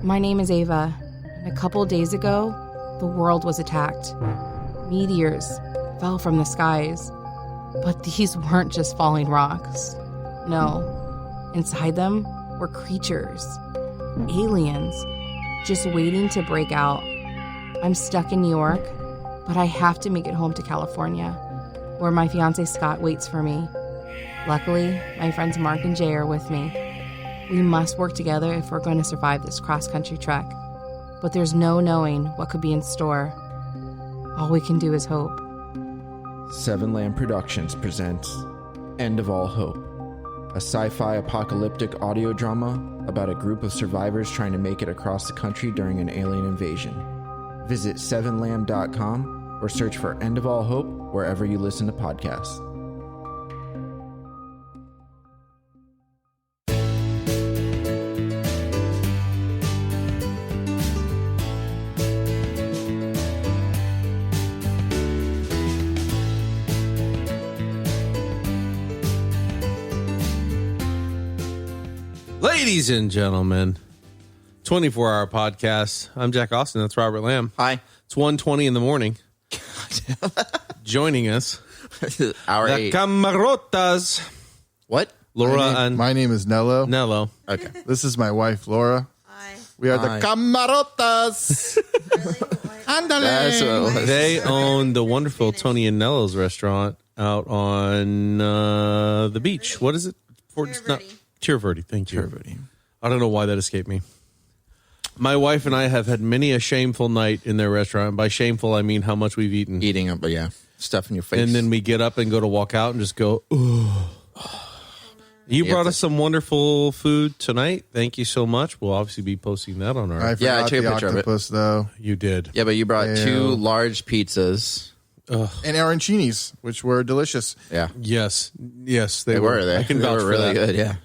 My name is Ava, and a couple days ago, the world was attacked. Meteors fell from the skies, but these weren't just falling rocks. No, inside them were creatures, aliens, just waiting to break out. I'm stuck in New York, but I have to make it home to California, where my fiancé Scott waits for me. Luckily, my friends Mark and Jay are with me. We must work together if we're going to survive this cross-country trek. But there's no knowing what could be in store. All we can do is hope. 7am Productions presents End of All Hope, a sci-fi apocalyptic audio drama about a group of survivors trying to make it across the country during an alien invasion. Visit 7lam.com or search for End of All Hope wherever you listen to podcasts. Ladies and gentlemen, 24-hour podcast. I'm Jack Austin. That's Robert Lamb. Hi. It's 1:20 in the morning. Joining us, Hour the 8. Cammarotas. What? Laura and My name is Nello. Nello. Okay. This is my wife, Laura. Hi. We are Hi. the Cammarotas. That's what it was. They own the wonderful Tony and Nello's restaurant out on the beach. What is it? Tirverde. Thank you. Tirverde. I don't know why that escaped me. My wife and I have had many a shameful night in their restaurant. By shameful, I mean how much we've eaten. Eating up, but yeah. Stuff in your face. And then we get up and go to walk out and just go, ooh. You brought us some wonderful food tonight. Thank you so much. We'll obviously be posting that on our... I Yeah, I forgot took a the picture of it. octopus, though. You did. Yeah, but you brought Ew. 2 large pizzas. And arancinis, which were delicious. Yeah. Yes, They were there. I can They vouch were for really that. good, yeah.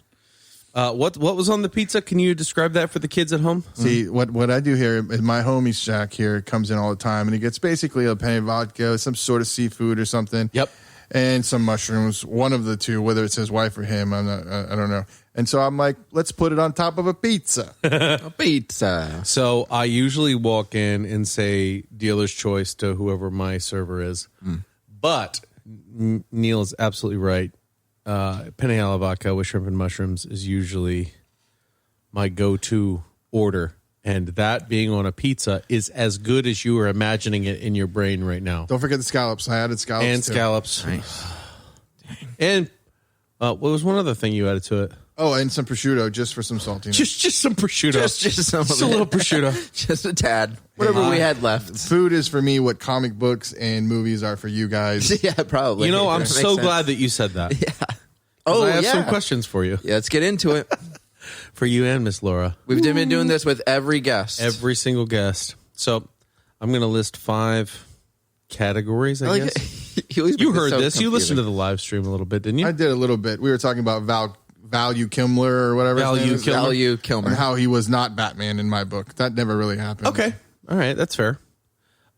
What was on the pizza? Can you describe that for the kids at home? See, what I do here, my homie Jack here comes in all the time, and he gets basically a penny vodka, some sort of seafood or something. Yep. And some mushrooms, one of the two, whether it's his wife or him, I don't know. And so I'm like, let's put it on top of a pizza. A pizza. So I usually walk in and say dealer's choice to whoever my server is. But Neil is absolutely right. Penne alla vodka with shrimp and mushrooms is usually my go-to order. And that being on a pizza is as good as you are imagining it in your brain right now. Don't forget the scallops. I added scallops And too. scallops. Nice. And what was one other thing you added to it? Oh, and some prosciutto just for some saltiness. Just some prosciutto. Just some of Just a it. little prosciutto. Just a tad. Whatever we had left. Food is for me what comic books and movies are for you guys. Yeah, probably. You know, I'm That so makes sense. glad that you said that. Oh, I have yeah. some questions for you. Yeah, let's get into it. For you and Miss Laura. We've been doing this with every guest. Every single guest. So I'm going to list 5 categories, I guess. You heard this. You listened to the live stream a little bit, didn't you? I did a little bit. We were talking about Value Kilmer or whatever. his name is. Value Kilmer. And how he was not Batman in my book. That never really happened. Okay. All right. That's fair.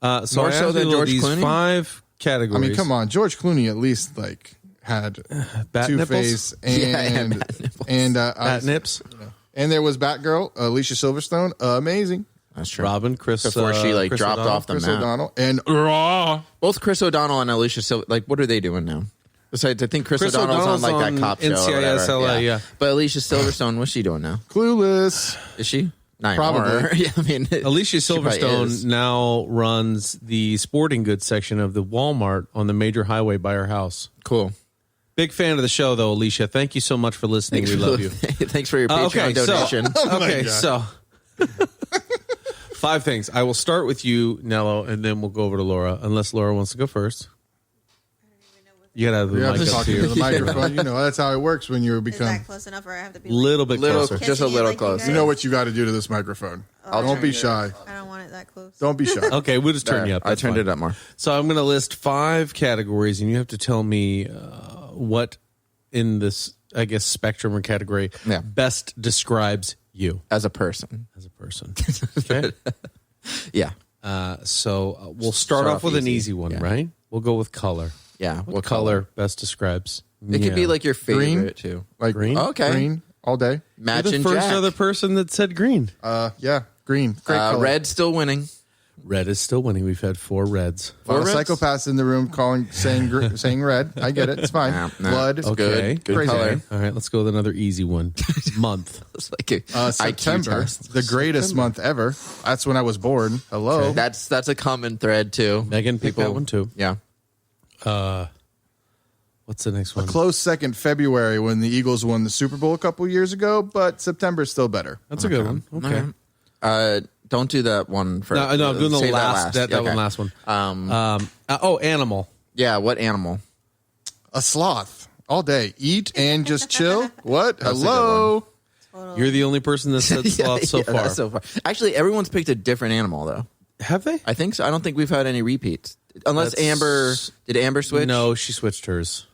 So More I so asked than you George these Clooney? 5 I categories. mean, come on. George Clooney at least had Bat Two-Face and bat nipples. Bat nips. and there was Batgirl, Alicia Silverstone, amazing. That's true. Robin, Chris. Before she Chris dropped O'Donnell. off the Chris map. O'Donnell and Raw. Both Chris O'Donnell and Alicia Silver, what are they doing now? Besides, I think Chris O'Donnell's on that cop show. NCIS or whatever. LA, yeah. But Alicia Silverstone, what's she doing now? Clueless. Is she? Not Probably. anymore. Yeah, I mean, Alicia she probably Silverstone is. now runs the sporting goods section of the Walmart on the major highway by her house. Cool. Big fan of the show, though, Alicia. Thank you so much for listening. We love you. Thanks for your Patreon donation. So 5 things. I will start with you, Nello, and then we'll go over to Laura, unless Laura wants to go first. You gotta have the You have mic to up talk to into you. the microphone. You know, that's how it works when you Is become. that close enough, or I have to be Little bit closer. Just a Catching it little like you closer. guys? You know what you got to do to this microphone. Don't be shy. I don't want it that close. Don't be shy. Okay, we'll just turn you up. I That's turned fine. it up more. So I'm going to list 5 categories, and you have to tell me what in this, I guess, spectrum or category best describes you As a person. as a person. Okay. Yeah. So we'll start off with an easy one, Yeah. right? We'll go with color. Yeah. What color best describes? It could be like your Green? favorite, too. Like Green? Okay. Green. all day. Matching You're the first Jack. other person that said green. Yeah, green. Great color. Red still winning. Red is still winning. We've had 4 reds. A lot of reds? psychopaths in the room saying red. I get it. It's fine. Nah. Blood. Okay. Good Crazy. color. All right, let's go with another easy one. Month. It's like a IQ September, test. the greatest month ever. That's when I was born. Hello. That's a common thread too. Megan picked that one too. Yeah. What's the next one? Close second, February, when the Eagles won the Super Bowl a couple years ago, but September's still better. That's a good one. Okay. Don't do that one first. No, I'm doing the Save last. That Okay. one last one. Animal. Yeah, what animal? A sloth all day. Eat and just chill. What? That's a Hello. You're the only person that said sloth so far. that's so far. Actually, everyone's picked a different animal though. Have they? I think so. I don't think we've had any repeats. Unless That's- Amber did Amber switch? No, she switched hers.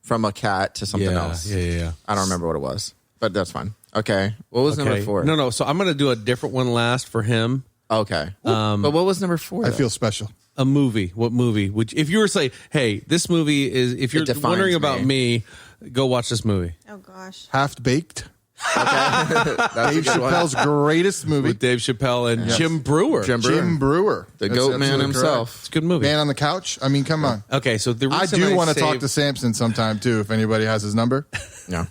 From a cat to something else. Yeah. I don't remember what it was, but that's fine. Okay. What was number 4? No. So I'm going to do a different one last for him. Okay. But what was number 4? I feel special. A movie. What movie? Which, if you were to say, hey, this movie is, if you're defines wondering me. about me, go watch this movie. Oh gosh. Half Baked. That's Dave Chappelle's greatest movie. With Dave Chappelle and Jim Brewer. Jim Brewer. The That's goat man absolutely himself. It's a good movie. Man on the couch. I mean, come on. Okay, so the I reason do want to say- talk to Samson sometime too, if anybody has his number. Yeah.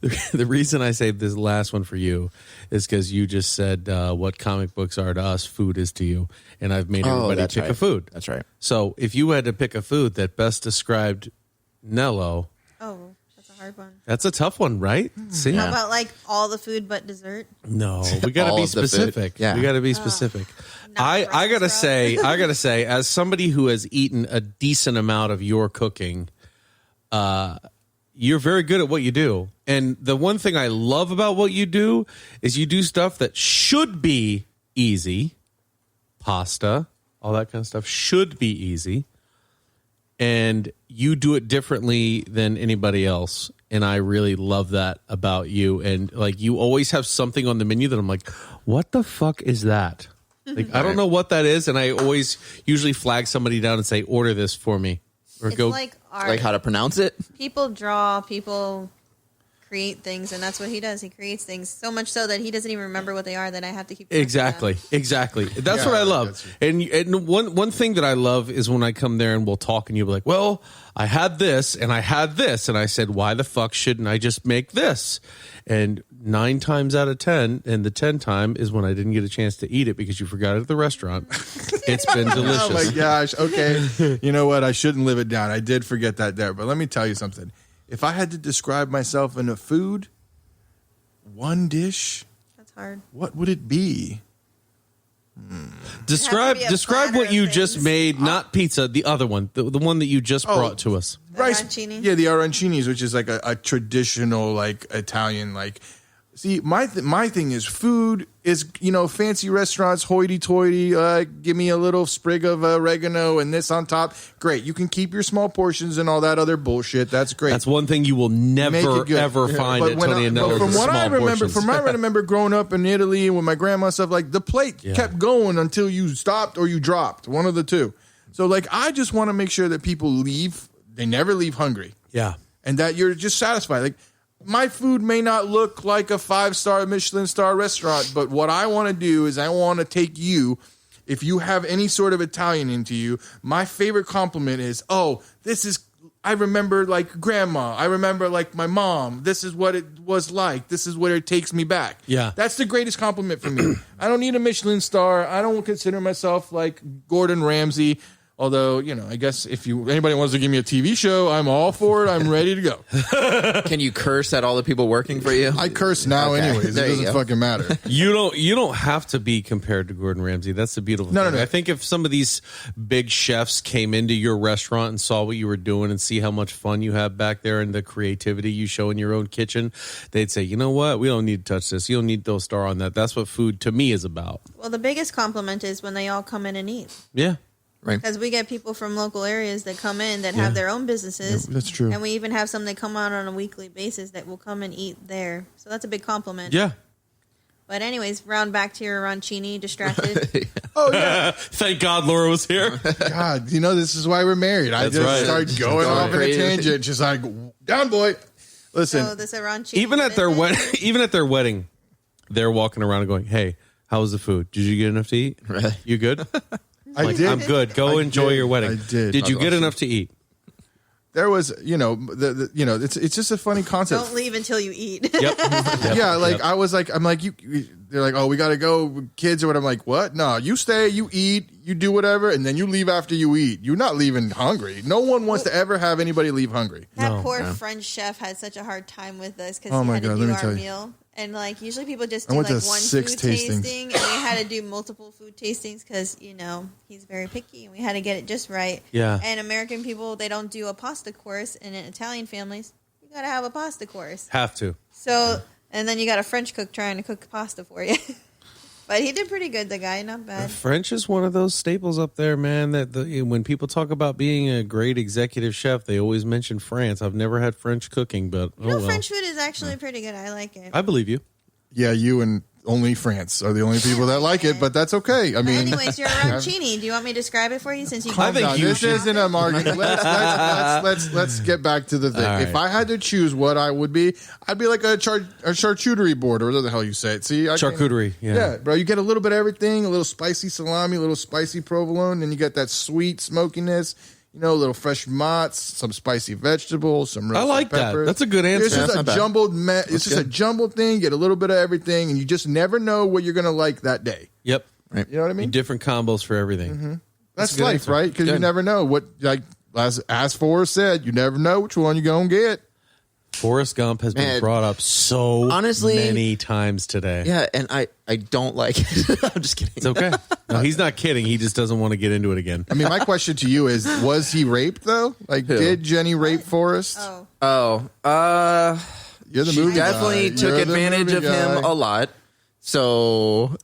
The reason I say this last one for you is because you just said what comic books are to us, food is to you. And I've made everybody that's pick right. a food. That's right. So if you had to pick a food that best described Nello, Oh, that's a hard one. that's a tough one, right? See? How about like all the food but dessert? No, we got to All be of the food. specific. Yeah. We got to be specific. Not I gotta Brussels sprouts. say, as somebody who has eaten a decent amount of your cooking, you're very good at what you do. And the one thing I love about what you do is you do stuff that should be easy. Pasta, all that kind of stuff should be easy. And you do it differently than anybody else. And I really love that about you. And like, you always have something on the menu that I'm like, what the fuck is that? Like, I don't know what that is. And I always usually flag somebody down and say, order this for me. Or It's go. like art. Like how to pronounce it? People draw, people create things, and that's what he does. He creates things so much so that he doesn't even remember what they are. That I have to keep track of them. Exactly. That's Yeah, what I I love. got you. And one thing that I love is when I come there and we'll talk and you'll be like, well, I had this and I had this. And I said, why the fuck shouldn't I just make this? And 9 times out of 10, and the 10th time is when I didn't get a chance to eat it because you forgot it at the restaurant. It's been delicious. Oh my gosh. Okay. You know what? I shouldn't live it down. I did forget that there. But let me tell you something. If I had to describe myself in a food, one dish, That's hard. what would it be? Describe It has to be a platter what of you things. just made, not pizza, the other one, the one that you just brought to us. The arancini? Yeah, the arancinis, which is like a traditional like Italian like. See, my thing is food is, fancy restaurants, hoity-toity, give me a little sprig of oregano and this on top. Great. You can keep your small portions and all that other bullshit. That's great. That's one thing you will Make never, it good. ever find But at when Tony and but Nello's from is what I small remember, portions. I remember growing up in Italy and with my grandma and stuff, like the plate kept going until you stopped or you dropped, one of the two. So like, I just want to make sure that people leave. They never leave hungry. Yeah. And that you're just satisfied. Like, my food may not look like a 5-star Michelin star restaurant, but what I want to do is I want to take you, if you have any sort of Italian into you, my favorite compliment is, I remember like grandma. I remember like my mom. This is what it was like. This is where it takes me back. Yeah. That's the greatest compliment for me. I don't need a Michelin star. I don't consider myself like Gordon Ramsay. Although, I guess if anybody wants to give me a TV show, I'm all for it. I'm ready to go. Can you curse at all the people working for you? I curse now Okay. anyways. It There you doesn't go. fucking matter. You don't have to be compared to Gordon Ramsay. That's the beautiful No, thing. no. I think if some of these big chefs came into your restaurant and saw what you were doing and see how much fun you have back there and the creativity you show in your own kitchen, they'd say, you know what? We don't need to touch this. You don't need those star on that. That's what food to me is about. Well, the biggest compliment is when they all come in and eat. Yeah. Right. Because we get people from local areas that come in that have their own businesses. Yeah, that's true. And we even have some that come out on a weekly basis that will come and eat there. So that's a big compliment. Yeah. But anyways, round back to your arancini, distracted. Oh, yeah. Thank God Laura was here. God, this is why we're married. I That's just right. start going Going off in a crazy. tangent. Just like, down, boy. Listen, So this arancini. Even at their wedding, they're walking around and going, "Hey, how was the food? Did you get enough to eat? Really? You good?" I did. I'm good. Go enjoy your wedding. I did. Did you get enough to eat? There was, it's just a funny concept. Don't leave until you eat. Yep. Yeah, I was like, I'm like, they're like, oh, we got to go, kids, or what? I'm like, what? No, you stay, you eat, you do whatever, and then you leave after you eat. You're not leaving hungry. No one wants to ever have anybody leave hungry. That poor French chef had such a hard time with us because Oh he my had God, to let do me our tell you. meal. And like usually people just I do went like to one 6 food tastings. tasting, and we had to do multiple food tastings because he's very picky, and we had to get it just right. Yeah. And American people, they don't do a pasta course, and in Italian families, you got to have a pasta course. Have to. So and then you got a French cook trying to cook pasta for you. But he did pretty good, the guy, not bad. French is one of those staples up there, man. That when people talk about being a great executive chef, they always mention France. I've never had French cooking, but French food is actually pretty good. I like it. I believe you. Yeah, you and only France are the only people that like it, but that's okay. I mean, Anyways, you're arancini. Do you want me to describe it for you? Since you I think you this should. isn't a market. Let's get back to the thing. All right. If I had to choose what I would be, I'd be like a charcuterie board, or whatever the hell you say it. See, Charcuterie, yeah. Yeah, bro. You get a little bit of everything, a little spicy salami, a little spicy provolone, then you get that sweet smokiness. A little fresh mozz, some spicy vegetables, some roasted I like peppers. that. That's a good answer. It's just That's a not bad. It's just a jumbled thing. You get a little bit of everything, and you just never know what you're going to like that day. Yep. You know what I mean? Different combos for everything. That's That's a good life, answer. right? Because you Good. never know what, like as Forrest said, you never know which one you're going to get. Forrest Gump has been Man, brought up so honestly, many times today. Yeah, and I don't like it. I'm just kidding. It's okay. No, he's not kidding. He just doesn't want to get into it again. I mean, my question to you is, was he raped, though? Like, Who? did Jenny rape Forrest? Oh. You're the She movie definitely guy. took You're the advantage movie of him guy. a lot. So,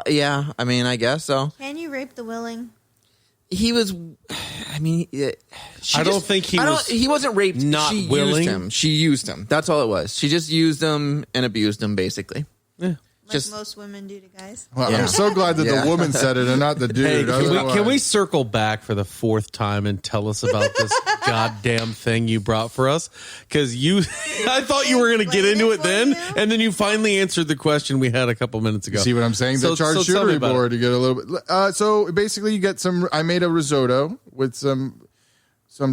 yeah, I mean, I guess so. Can you rape the willing? He was. I mean, I don't think he was He wasn't raped. not she willing. Used him. She used him. That's all it was. She just used him and abused him, basically. Yeah. Like Just- most women do to guys. Well, Yeah. I'm so glad that Yeah. the woman said it and not the dude. Hey, Otherwise- can we circle back for the fourth time and tell us about this goddamn thing you brought for us? Because I thought you were going to get into it then, and then you finally answered the question we had a couple minutes ago. You see what I'm saying? The So tell me charcuterie about board, you get a little bit. So basically, you get some. I made a risotto with some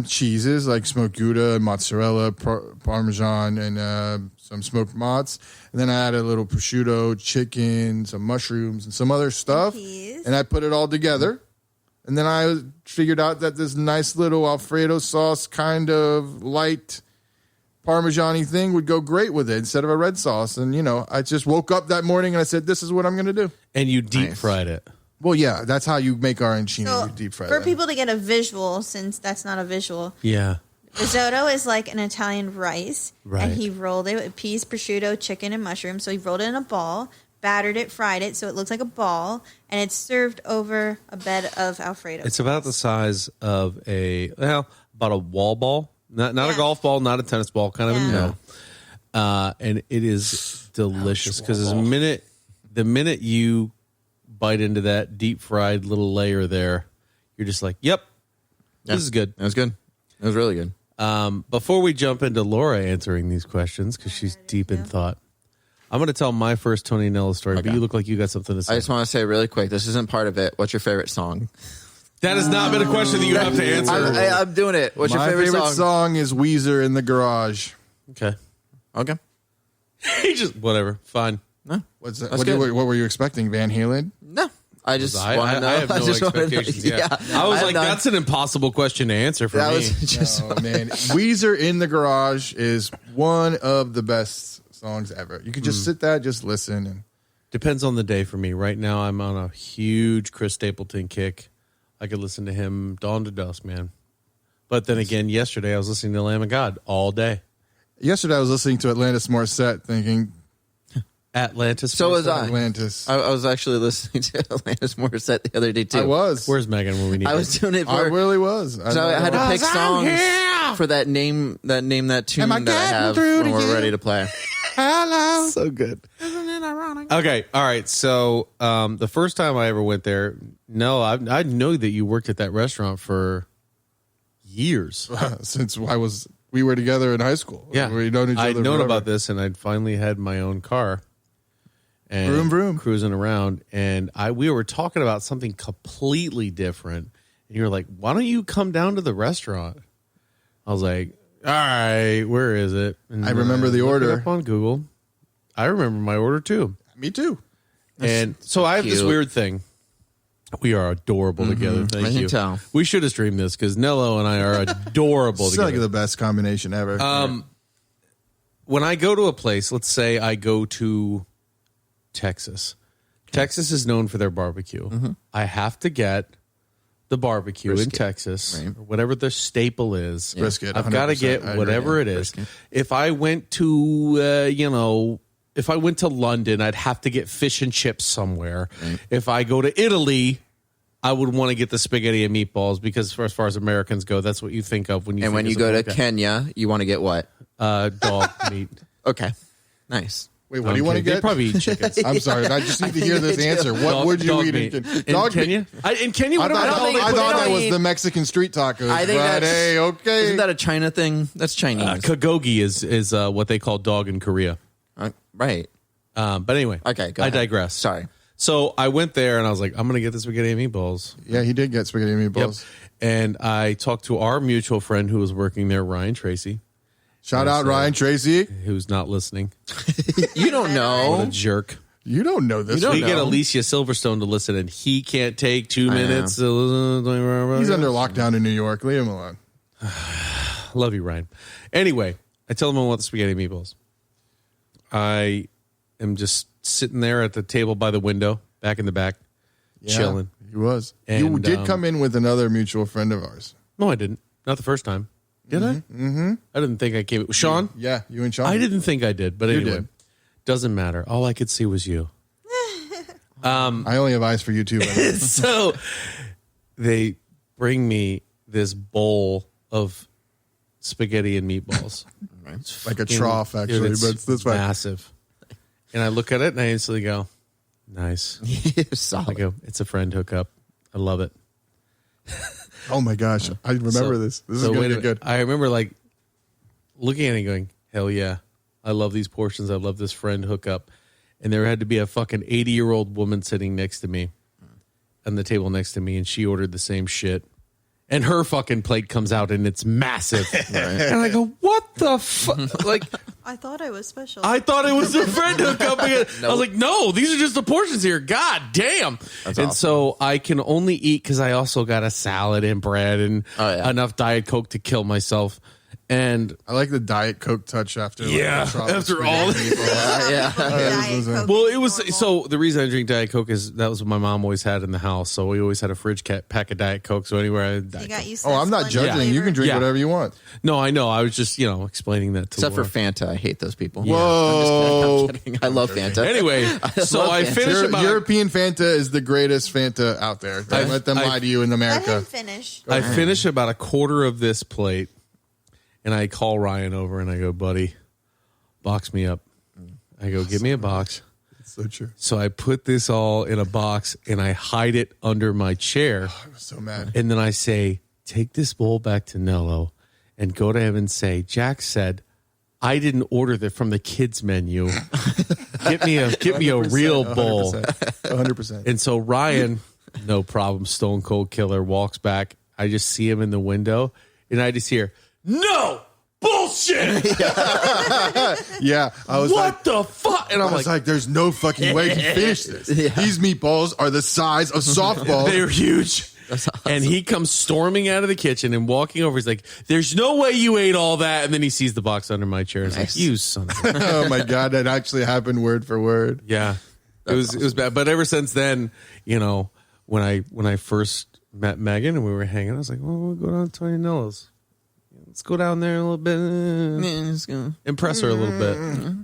cheeses like smoked Gouda, mozzarella, Parmesan, and some smoked mozz. And then I added a little prosciutto, chicken, some mushrooms, and some other stuff. Peas. And I put it all together. And then I figured out that this nice little Alfredo sauce, kind of light Parmesan-y thing, would go great with it instead of a red sauce. And, I just woke up that morning and I said, this is what I'm going to do. And you deep Nice. fried it. Well, yeah, that's how you make arancini. So You deep fry for them. people to get a visual, since that's not a visual, Yeah. risotto is like an Italian rice, Right. and he rolled it with peas, prosciutto, chicken, and mushrooms. So he rolled it in a ball, battered it, fried it, so it looks like a ball, and it's served over a bed of Alfredo. It's about the size of about a wall ball. Not a Yeah. golf ball, not a tennis ball, kind of in the Yeah. middle. And it is delicious because the minute you bite into that deep fried little layer there, you're just like, yep, Yeah. this is good. It was good. It was really good. Before we jump into Laura answering these questions, because she's deep in thought, I'm going to tell my first Tony and Nello story, but Okay. you look like you got something to say. I just want to say really quick, this isn't part of it. What's your favorite song? That has not been a question that you have to answer. I'm doing it. What's My your favorite, song is Weezer in the Garage. Okay. Okay. He just, whatever, fine. No. What's that? That's What good. were you expecting? Van Halen? No. I just I want to know. have no just wanna know- expectations. Yeah. I was like, that's an impossible question to answer for that me. was just Oh man, Weezer in the Garage is one of the best songs ever. You could just sit there, just listen, and Depends on the day for me. Right now, I'm on a huge Chris Stapleton kick. I could listen to him dawn to dusk, man. But then again, yesterday I was listening to Lamb of God all day. yesterday I was listening to Atlantis Morissette, thinking Atlantis. So was I. Atlantis. I was actually listening to Atlantis Morissette the other day too. I was. Where's Megan when we need I her? was doing it I for. really was. So I had to pick songs for that tune Am I that I have getting through when to we're you? ready to play. Hello. So good. Okay, all right. So the first time I ever went there, no, I know that you worked at that restaurant for years. Since I was we were together in high school. Yeah, We'd known each other. I'd known forever. about this, and I'd finally had my own car. And Vroom, vroom. cruising around, and we were talking about something completely different. And you were like, "Why don't you come down to the restaurant?" I was like, "All right, where is it?" And I remember the looked it order up on Google. I remember my order too. Me too. And so I have this cute. weird thing. We are adorable together. Thank I you. can tell. We should have streamed this because Nello and I are adorable It's together. like the best combination ever. When I go to a place, let's say I go to Texas. Texas is known for their barbecue. I have to get the barbecue in Texas, or whatever the staple is. Brisket, I've got to 100%. get I whatever agree. it is. If I went to, if I went to London, I'd have to get fish and chips somewhere. If I go to Italy, I would want to get the spaghetti and meatballs because, as far as Americans go, that's what you think of when you. And think when of you go to something like Kenya, you want to get what? that. Dog meat. Okay. Nice. Wait, what do you want to They get? probably eat chickens. I'm sorry. I just need to hear this they do. answer. What Dog- would you dog eat meat. in In Kenya? In Kenya, I whatever the hell thought, they I put thought it that on. was the Mexican street tacos. I think but that's hey, okay. Isn't that a China thing? That's Chinese. Kagogi is what they call dog in Korea. Right. But anyway, Okay, go I ahead. digress. Sorry. So I went there and I was like, I'm going to get the spaghetti and meatballs. Yeah, he did get spaghetti and Yep. meatballs. And I talked to our mutual friend who was working there, Ryan Tracy, Shout out Ryan Tracy. who's not listening. You don't What a know. jerk. You don't know this. We one. get Alicia Silverstone to listen, and he can't take 2 minutes to listen. He's under lockdown in New York. Leave him alone. Love you, Ryan. Anyway, I tell him I want the spaghetti and meatballs. I am just sitting there at the table by the window, back in the back, Yeah, chilling. He was. You And, did come in with another mutual friend of ours. No, I didn't. Not the first time. Did I? Mm-hmm. I didn't think I came. Sean? Yeah, you and Sean. I didn't think I did, but You anyway. did. Doesn't matter. All I could see was you. I only have eyes for you too. By the way. So they bring me this bowl of spaghetti and meatballs. Like a trough, actually, It's but it's this way. massive. And I look at it and I instantly go, nice. I Solid. go, it's a friend hookup. I love it. Oh my gosh, I remember this. This is wait going a to be minute. good. I remember like looking at it and going, hell yeah. I love these portions. I love this friend hookup. And there had to be a fucking 80-year-old woman sitting next to me on the table next to me, and she ordered the same shit. And her fucking plate comes out and it's massive. And I go, what the fuck? Like, I thought I was special. I thought it was a friend hookup. I was like, no, these are just the portions here. God damn. And so I can only eat because I also got a salad and bread and enough Diet Coke to kill myself. And I like the Diet Coke touch after. Yeah, like, a trough of after spaghetti all- and meatballs. Yeah. Diet Coke well, is it was normal. so the reason I drink Diet Coke is that was what my mom always had in the house. So we always had a fridge pack of Diet Coke. So anywhere I had You Diet got Coke. used to Oh, that I'm not splendid judging. You flavor. can drink Yeah. whatever you want. No, I know. I was just explaining that to Except for Laura. Fanta. I hate those people. Whoa. I'm just kidding. I love Fanta. Anyway, so love I Fanta. finished about European Fanta is the greatest Fanta out there. Don't let them lie to you in Let America. him finish. I finished about a quarter of this plate, and I call Ryan over and I go, buddy, box me up. I go, give me a box. It's so true. So I put this all in a box and I hide it under my chair. I'm so mad. And then I say, take this bowl back to Nello and go to him and say, Jack said, I didn't order that from the kids menu. Get me a real bowl. 100%. And so Ryan, no problem, stone cold killer, walks back. I just see him in the window and I just hear, no bullshit. Yeah, I was What like, the fuck? And I'm I was like, like, there's no fucking way he finished this. These meatballs are the size of softballs. they're huge. And he comes storming out of the kitchen and walking over. He's like, there's no way you ate all that. And then he sees the box under my chair. He's like, you son of a... Oh my god, that actually happened word for word. Yeah. It was bad. But ever since then, when I first met Megan and we were hanging, I was like, well, we'll go down to Tony Nello's. Let's go down there a little bit. Impress her a little bit.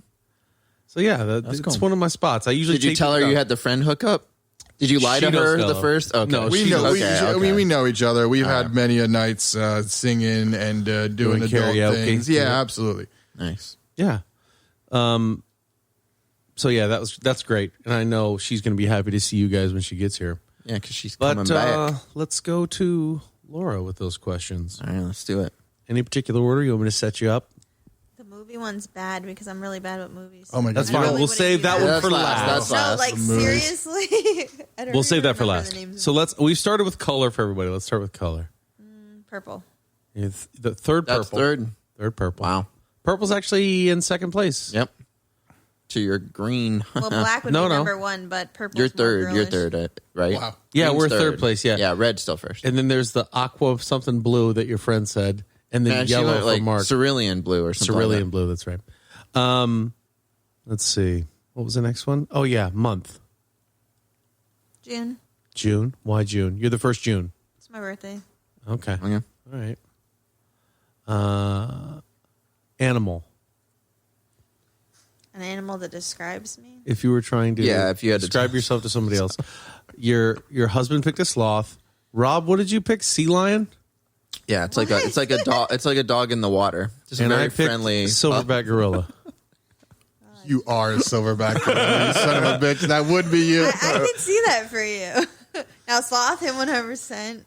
So yeah, it's cool. one of my spots. I usually Did you take tell her it you out. had the friend hookup? Did you lie She to her knows the Nello. first? Okay. No, We she know. knows. I mean, we know each other. We've had many a nights singing and doing adult karaoke. things. Yeah, Yeah. absolutely. Nice. Yeah. So yeah, that's great, and I know she's going to be happy to see you guys when she gets here. Yeah, because she's But coming back. let's go to Laura with those questions. All right, let's do it. Any particular order? You want me to set you up? The movie one's bad because I'm really bad with movies. Oh my God. That's fine. We'll save that one for last. That's No, last. like seriously. I don't We'll save even that for remember last. the names So of we've started with color for everybody. Let's start with color. purple. The third That's purple. third. Third purple. Wow. Purple's actually in second place. Yep. To your green. Well, black would No, be no. number one, but purple. You're third. You're third, right? Wow. Yeah, Green's we're third place, yeah. Yeah, red's still first. And then there's the aqua something blue that your friend said. And then And she yellow went, for like Mark. cerulean blue or something. Cerulean like blue, that's right. Let's see. What was the next one? Oh, yeah, month. June. June. Why June? You're the first June. It's my birthday. Okay. that. Okay. All right. Animal. An animal that describes me. If you were trying to If you had to describe yourself to somebody else. Your husband picked a sloth. Rob, what did you pick? Sea lion? Yeah, it's like a dog. It's like a dog in the water. Just And very I picked friendly. silverback gorilla. You are a silverback. You son of a bitch. That would be you. I can see that for you. Now, sloth him 100%.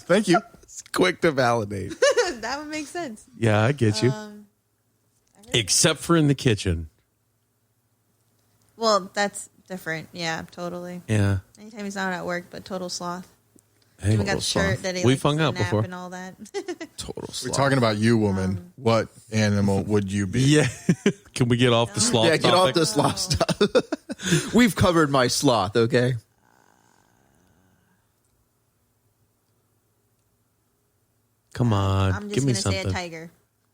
Thank you. It's quick to validate. That would make sense. Yeah, I get you. Except for in the kitchen. Well, that's different. Yeah, totally. Yeah. Anytime he's not at work, but total sloth. Hey, Even got the shirt that he We've likes hung to out nap before. and all that. Total We're sloth. talking about you, woman. What animal would you be? Yeah. Can we get off the sloth Yeah, get off topic? the sloth stuff. We've covered my sloth, okay? Come on. I'm just Give me going to say something. a tiger.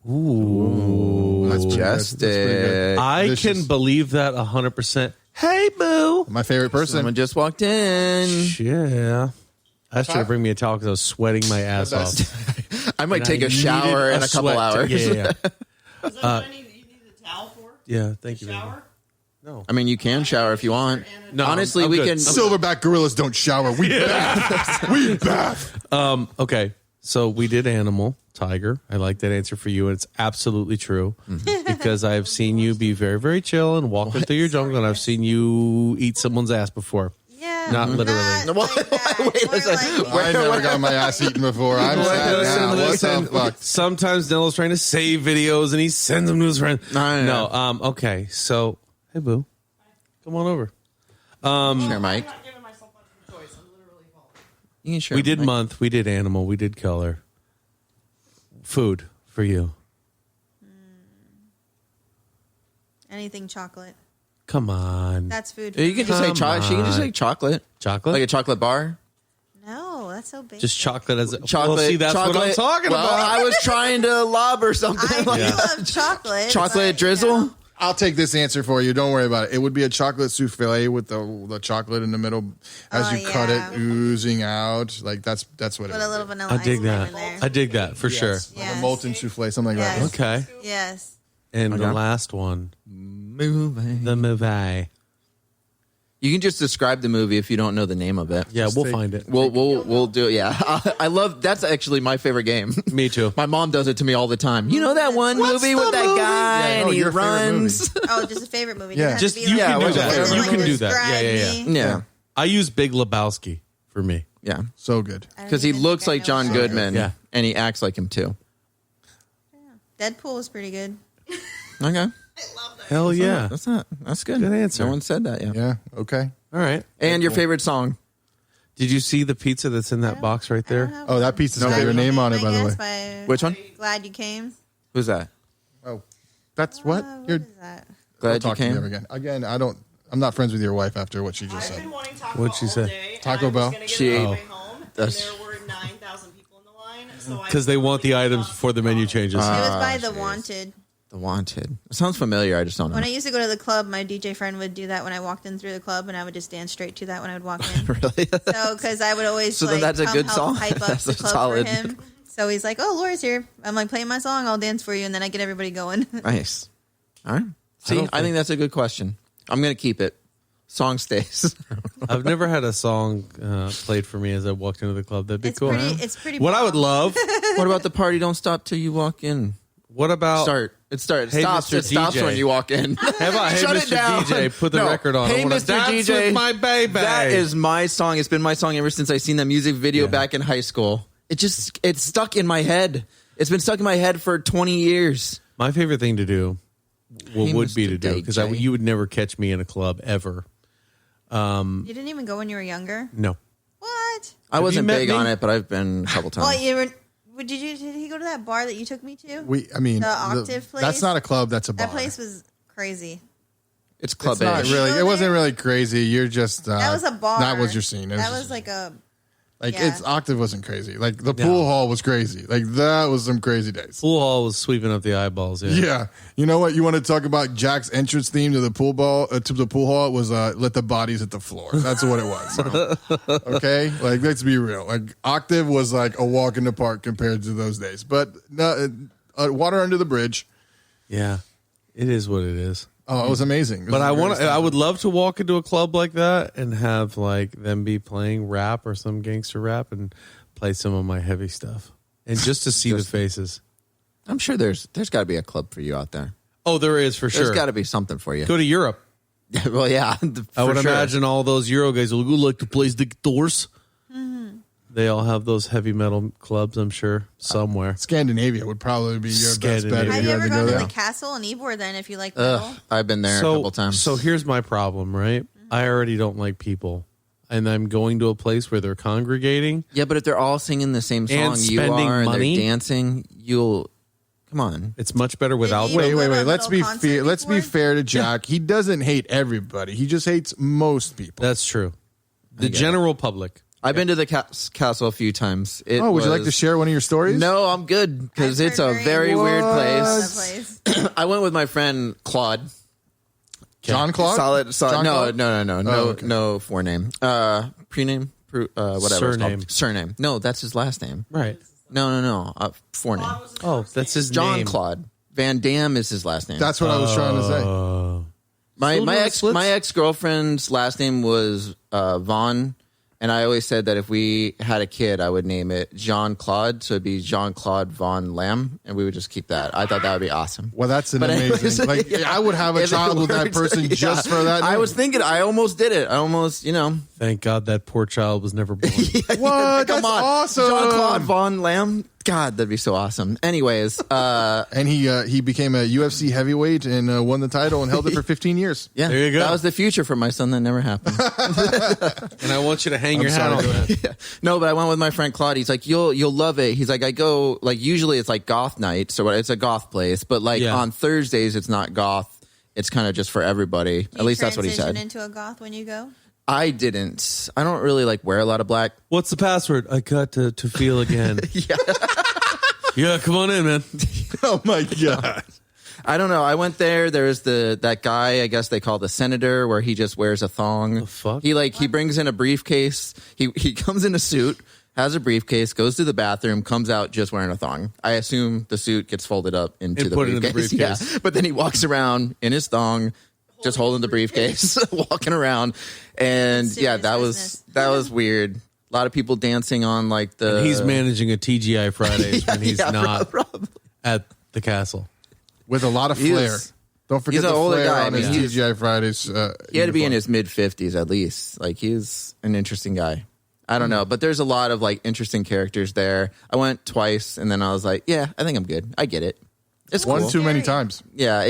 Ooh. That's pretty good. That's pretty good. Majestic. I Vicious. can believe that 100%. Hey, boo. My favorite person. Someone just walked in. Yeah. I should have bring me a towel because I was sweating my ass off. I might And take I a shower needed in a couple sweat hours. Yeah. Is that what I need? You need a towel for? Yeah, thank you. baby. Shower? No. I mean, you can shower if you want. No, Honestly, I'm we good. can. Silverback gorillas don't shower. We bath. We bath. Okay. So we did animal, tiger. I like that answer for you. And it's absolutely true because I've seen you be very, very chill and walking through your jungle, and I've seen you eat someone's ass before. Yeah. Not literally. Like that. Wait a More second. like- I never got my ass eaten before. I'm sad now. What the fuck? Sometimes Nello's trying to save videos and he sends them to his friend. No. Okay. So, hey, boo. Come on over. Share, I'm Mike. not giving myself much of a choice. I'm literally falling. You can share. We did Mike. month. We did animal. We did color. Food for you. Anything chocolate. Come on. That's food. You can just say Come chocolate. She can just on. say chocolate. Chocolate? Like a chocolate bar. No, that's so basic. Just chocolate as a Chocolate. Well, see, that's chocolate. what I'm talking well, about. I was trying to lob or something. I do like love chocolate. chocolate but, drizzle. you know, I'll take this answer for you. Don't worry about it. It would be a chocolate souffle with the chocolate in the middle as Oh, you cut yeah. it oozing out. Like that's what it Put a would little be. vanilla I ice dig cream that. in there. I dig that for sure. Like Yes. a molten souffle, something like Yes. that. Okay. Yes. And the Okay. last one, Movie. the movie. You can just describe the movie if you don't know the name of it. Yeah, we'll take- find it. We'll do it. Yeah, I love. That's actually my favorite game. Me too. My mom does it to me all the time. You know that one movie with that guy Yeah, no, and he your favorite runs. Oh, just a favorite movie. Yeah. Doesn't have Just to be you like- can do whatever. that. Doesn't You like can do that. describe Yeah, yeah, yeah. me. Yeah, I use Big Lebowski for me. yeah. So good. I don't Because he even looks think I like know John what- Goodman. Yeah. and he acts like him too. Deadpool was pretty good. Okay, Hell yeah. that's good. Good answer. No one said that yet. Yeah. Okay. All right. And your favorite song? Did you see the pizza that's in that box right there? Oh, that pizza's got your name on it, by the way. way. Which one? Glad you came. Who's that? Oh, that's what What you're. is that? Glad you Talk to me came. ever again. Again, I'm not friends with your wife after what she just I've said. been wanting Taco What'd Bell she all say? day, and Taco I was Bell? gonna get She it on ate- my way home, and that's- there were 9,000 people in the line. So Because they want the items before the menu changes. It was by The Wanted. The Wanted. It sounds familiar. I just don't know. When I used to go to the club, my DJ friend would do that when I walked in through the club, and I would just dance straight to that when I would walk in. Really? So, because I would always So then like, that's a come good help song? hype up That's the a club solid- for him. So he's like, "Oh, Laura's here." I'm like, "Play my song, I'll dance for you," and then I get everybody going. Nice. All right. See, I think that's a good question. I'm going to keep it. Song stays. I've never had a song played for me as I walked into the club. That'd be It's cool. pretty. It's pretty. What I would love. What about the party don't stop till you walk in? What about Start. It starts. Hey, stops. Mr. It stops DJ. when you walk in. How about Hey Shut it Mr. down. DJ? Put the No. record on. Hey I wanna Mr. dance DJ. with my baby. That is my song. It's been my song ever since I seen that music video back in high school. it's stuck in my head. It's been stuck in my head for 20 years. My favorite thing to do would be to do, because Jay. you would never catch me in a club ever. You didn't even go when you were younger? No. What? I wasn't met big me? on it, but I've been a couple times. Well, you were. Did he go to that bar that you took me to? The Octave place? That's not a club. That's a bar. That place was crazy. It's club It's not age. really. Go It wasn't there? really crazy. You're just. That was a bar. That was your scene. That was like a. It's Octave wasn't crazy. Like the pool hall was crazy. Like that was some crazy days. Pool hall was sweeping up the eyeballs. Yeah. Yeah, you know what? You want to talk about Jack's entrance theme to the pool hall? It was let the bodies hit the floor. That's what it was. Okay, like let's be real. Like Octave was like a walk in the park compared to those days. But no, water under the bridge. Yeah. It is what it is. Oh, it was amazing. It was But the greatest I time. would love to walk into a club like that and have like them be playing rap or some gangster rap and play some of my heavy stuff. And just to see the faces. I'm sure there's got to be a club for you out there. Oh, there is for sure. There's got to be something for you. Go to Europe. Well, yeah. I would for sure. imagine all those Euro guys will go like to play the doors. They all have those heavy metal clubs, I'm sure, somewhere. Scandinavia would probably be your best bet. Scandinavia. If Have you you had ever to gone go to there. the castle in Ybor then if you like metal? I've been there a couple times. So here's my problem, right? I already don't like people. And I'm going to a place where they're congregating. Yeah, but if they're all singing the same song And you spending are and money? they're dancing, you'll come on. It's much better without you- them. Wait. Go to a Let's be little concert fair. Let's be before? fair to Jack. He doesn't hate everybody. He just hates most people. That's true. The get general public. I've been to the castle a few times. Would you like to share one of your stories? No, I'm good because I've it's a heard very weird That place. place. I went with my friend Claude. John Claude. Solid. John No, Claude? no, Oh, okay. no forename. Prename, whatever. it's Surname. called. Surname. No, that's his last name. Right. No. Forename. Oh, that's his John name. Claude Van Damme is his last name. That's what I was trying to say. My ex girlfriend's last name was Vaughn, and I always said that if we had a kid, I would name it Jean Claude, so it'd be Jean Claude Von Lamb, and we would just keep that. I thought that would be awesome. Well, that's an But anyways, amazing. Like yeah. I would have a If it child with that worked, person yeah. just for that. I name. was thinking. I almost did it. I almost, Thank God that poor child was never born. What? Come That's on, awesome. Jean Claude Von Lamb. God, that'd be so awesome. Anyways, And he became a UFC heavyweight and won the title and held it for 15 years. yeah, There you go. That was the future for my son. That never happened. And I want you to hang your hat on that. No, but I went with my friend Claude. He's like, you'll love it. He's like, I go, like, usually it's like goth night, so it's a goth place, but like Yeah. on Thursdays it's not goth. It's kind of just for everybody. Do At you least that's what he transition said. into a goth when you go? I didn't. I don't really like wear a lot of black. What's the password? I got to feel again. Yeah, come on in, man. Oh my god! I don't know. I went there. There's that guy, I guess they call the senator, where he just wears a thong. The fuck? He brings in a briefcase. He comes in a suit, has a briefcase, goes to the bathroom, comes out just wearing a thong. I assume the suit gets folded up into And the put it briefcase. in the briefcase. Yeah. But then he walks around in his thong, just holding the briefcase, walking around. And Serious that business. was weird. A lot of people dancing on like the. And he's managing a TGI Fridays when he's yeah, not probably. at the castle. With a lot of He flair. is- Don't forget he's an the older flair guy. on I mean, his he's- TGI Fridays. He had to be in uniform. his mid 50s at least. Like he's an interesting guy. I don't know, but there's a lot of like interesting characters there. I went twice and then I was like, yeah, I think I'm good. I get it. It's one cool. too many Scary. times. Yeah,